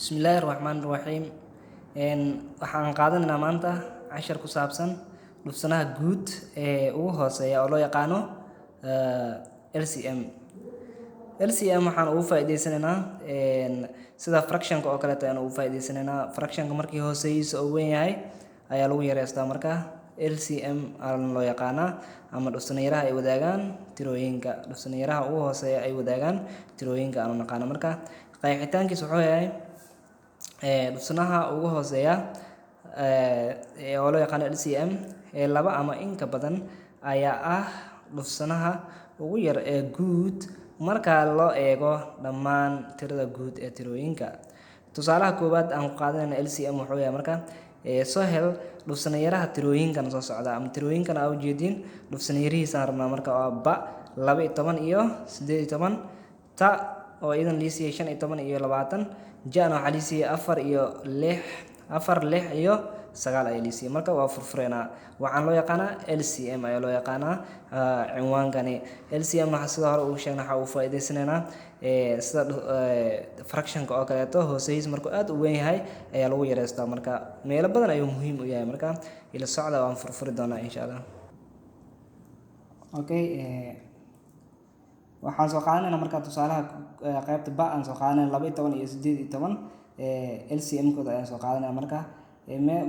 Bismillahirrahmanirrahiim. Waxaan qaadanaynaa maanta cashar ku saabsan dhufsanaha guud ee ugu hooseeya oo loo yaqaano LCM. LCM waxaan ugu faa'iideysanaynaa sida fractionka oo kaleeto ayaan ugu faa'iideysanaynaa. Fractionka markii hooseeyiisa oo weyn yahay ayaa lagu yareystaa marka LCM loo yaqaanaa ama dhufsanayaraha ay wadaagaan tirooyinka. Dhufsanayaraha ugu hooseeya ay wadaagaan tirooyinka aan naqaano marka qeexitaankiisa wuxuu yahay dhufsanaha ugu hooseeya oo loo yaqaano LCM ee laba ama in ka badan ayaa ah dhufsanaha ugu yar ee guud marka loo eego dhammaan tirada guud ee tirooyinka. Tusaalaha koowaad aan ku qaadanayna LCM wuxuu yahay marka soo hel dhufsanayaraha tirooyinkan soo socda ama tirooyinkan aa ujeedin dhufsanayarihiisa aan rabnaa marka waa ba 12 iyo 18 ta oo idan liisiya 15 iyo 20 jana waxaa liisiya 4 iyo 6 iyo 9 ayaa liisiya marka waa furfureynaa. Waxaan loo yaqaanaa LCM ayaa loo yaqaanaa cinwaankani. LCM waxaa sida hore ugu sheegnay waxaa ugu faa'iideysanaynaa sida fractionka oo kaleeto hooseeyiis markuu aad u weyn yahay ayaa lagu yareystaa marka meelo badan ayuu muhiim u yahay marka ila socda waan furfuri doonaa insha Allah. Waxaan soo qaadanaynaa marka tusaalaha qaybta ba aan soo qaadanayna 12 iyo 18 LCM kooda ayaan soo qaadanayna marka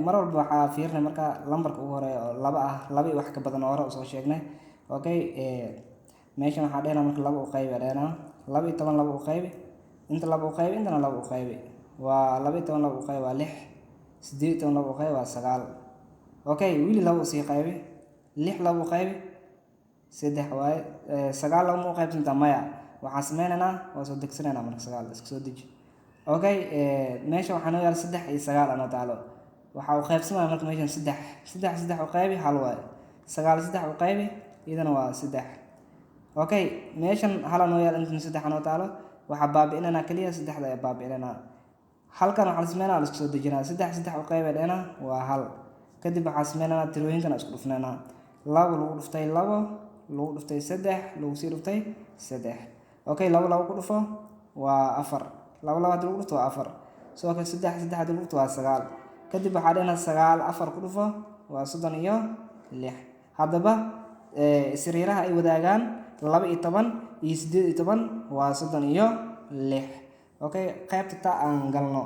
mar walba waxaa fiirinay marka lambarka ugu horeeya oo 2 ah 2 wax ka badan oo hore soo sheegnay. Meeshan waxaa dheena marka 2 u qayb dheena 12 2 u qayb inta 2 u qayb intana 2 u qayb waa 12 2 u qayb waa 6 18 2 u qayb waa 9 wili 2 u sii qayb 6 2 u qayb 3 waaye 9 2 u qaybsanta maya waxaan sameynaynaa waa soo degsanaynaa marka 9 iska soo deji. Meesha waxaa noo yaal 3 iyo 9 ana taalo waxa uu qaybsanayaa marka meeshan 3 3 u qayb hal waaye 9 3 u qayb idana waa 3 meeshan hal noo yaal inta 3 ana taalo waxa baabi'inana kaliya 3 ay baabi'inana halkan waxaan sameynaa la iska soo dejinaa 3 3 u qayb dheena waa hal kadib waxaan sameynaa tirooyinkan isku dhufnayna 2 lagu dhuftay 2 lagu dhuftay 3 lagu sii dhuftay 3 2 lagu ku dhufo waa 4 2 lagu dhufto waa 4 soo kale 3 3 lagu dhufto waa 9 kadib waxaa dheena 9 4 ku dhufo waa 30 iyo 6 haddaba sariiraha ay wadaagaan 12 iyo 18 waa 30 iyo 6 qaybta ta aan galno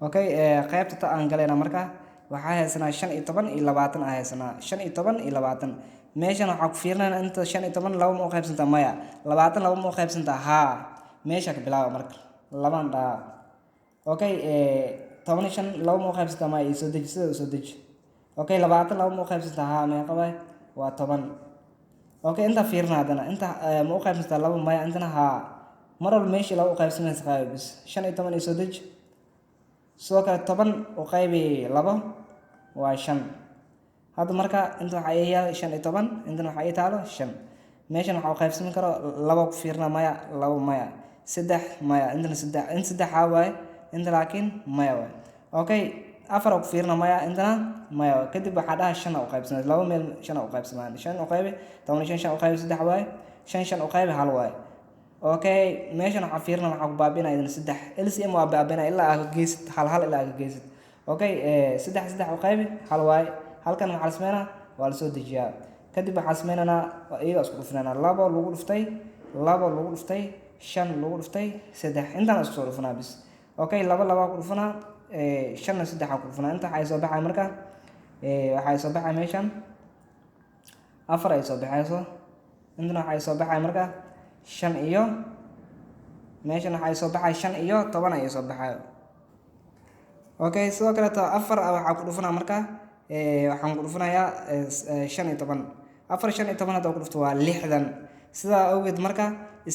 qaybta ta aan galayna marka waxaa haysanaa 15 iyo 20 ah haysanaa 15 iyo 20 meeshan waxaa ku fiirinaynaa inta 15 laba ma u qaybsanta maya 20 laba ma u qaybsanta haa meesha ka bilaabo marka laban dhaa 15 laba ma u qaybsanta maya soo deji sida soo deji 20 laba ma u qaybsanta haa meeqa waay waa 10 inta fiirina hadana inta ma u qaybsanta laba maya intana haa mar walba meeshii laba u qaybsanaysa qayb bis 15 iyo soo deji soo kale 10 u qaybi 2 waa 5 hadda marka inta waxa ay yahay 15 intana waxa ay taalo 5 meeshan waxa uu qaybsan karo 2 ku fiirna maya 2 maya 3 maya intana 3 in 3 waaye inta laakiin maya waaye 4 ku fiirna maya intana maya kadib waxa dhaha 5 u qaybsan 2 meel 5 u qaybsamaan 5 u qaybi 15 5 u qaybi 3 waaye 5 u qaybi hal waaye meeshan waxa fiirna waxa ku baabinaa idin 3 LCM waa baabinaa ilaa aad geesid hal ilaa aad geesid 3 u qaybi hal waaye halkan waxa la sameynaa waa la soo dejiyaa kadib waxa sameynaa iyaga isku dhufnaa 2 lagu dhuftay 2 lagu dhuftay 5 lagu dhuftay 3 intaan isku soo dhufnaa bis 2 ku dhufnaa 5 3 ku dhufnaa inta ay soo baxay marka waxa soo baxay meeshan 4 ay soo baxayso intana waxa soo baxay marka 5 iyo meeshan waxa soo baxay 5 iyo 10 ay soo baxay sidoo kale 4 waxa ku dhufnaa marka waxaan ku dhufanayaa 5 iyo 10 4 5 iyo 10 hadda ku dhufto waa 60 sidaa awgeed marka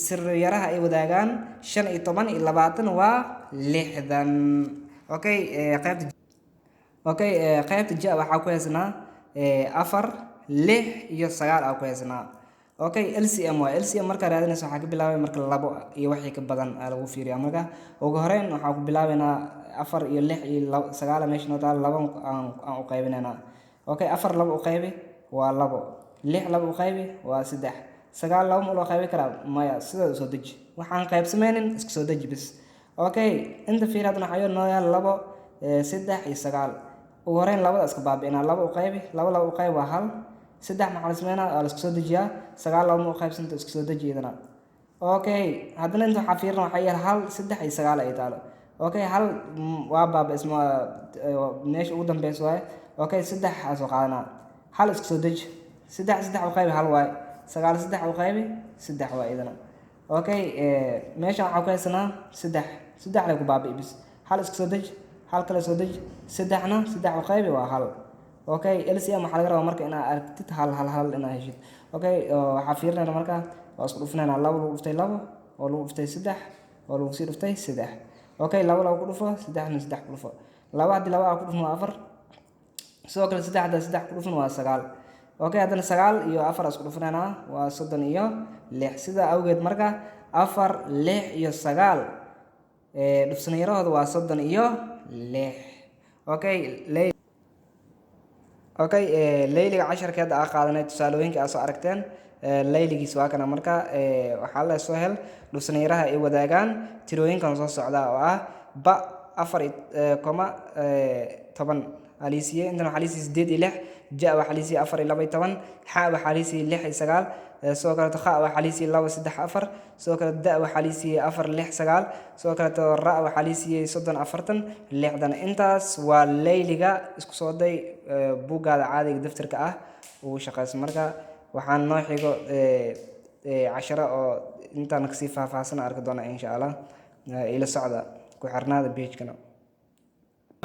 sariiraha ay wadaagaan 5 iyo 10 iyo 20 waa 60 qaybta ja waxaa ku haysanaa 4 6 iyo 9 aa ku haysanaa LCM waa LCM marka raadinayso waxaa ka bilaabay marka 2 iyo wixii ka badan lagu fiiriyaa marka ugu horeyn waxaa ku bilaabaynaa 4 iyo 6 iyo 9 meesha noo taal 2 aan u qaybinaynaa 4 2 u qaybi waa 2 6 2 u qaybi waa 3 9 2 ma loo qaybi karaa maya sida soo deji waxaan qaybsameynin iska soo deji bis okay inta fiir hadana waxaa noo yaal 2 3 iyo 9 ugu horeyn labada iska baabi'inaa 2 u qaybi 2 u qayb waa 1 3 maxaa la sameynaa waa la isku soo dejiyaa 9 2 u qaybsanta isku soo dejiidana okay hadana inta waxaa fiirna waxaa yaal 1 3 iyo 9 ay taalo okay hal waa baaba isma meesha ugu dambeysay waay okay 3 soo qaadanaa hal isku soo deji 3 u qaybi 1 waay 9 3 u qaybi 3 waay idana okay meesha waxaa ku haysanaa 3 la ku baabi'i bis hal isku soo deji hal kale soo deji 3 u qaybi waa 1 okay LCM waxaa laga rabaa marka inaad aragtid hal inaad heshid okay waxaa fiirinaynaa marka waa isku dhufnaynaa 2 lagu dhuftay 2 oo lagu dhuftay 3 oo lagu sii dhuftay 3 okay 2 lagu dhufo 3 ku dhufo 2 haddii 2 ku dhufno waa 4 sidoo kale 3 haddii 3 ku dhufno waa 9 okay haddana 9 iyo 4 isku dhufnaynaa waa 36 sida awgeed marka 4 6 iyo 9 dhufsanayarahooda waa 36 okay layliga casharkeeda aa qaadanay tusaalooyinka aad soo aragteen layligiis waa kana marka waxaa la soo hel dhufsanayaraha ay wadaagaan tirooyinkan soo socda oo ah ba 4 10 alisiye intan waxaa liisii 8 iyo 6 ja waxaa liisii 4 iyo 12 xa waxaa liisii 6 iyo 9 soo kale kha waxaa liisii 2 3 4 soo kale da waxaa liisii 4 6 9 soo kale ra waxaa liisii 30 40 60 intaas waa layliga isku soo day buugaada caadiga daftarka ah uu shaqeyso marka waxaan noo xigo casharo oo intaan kasii faahfaahsan arki doona insha Allah ila socda ku xirnaada page-kana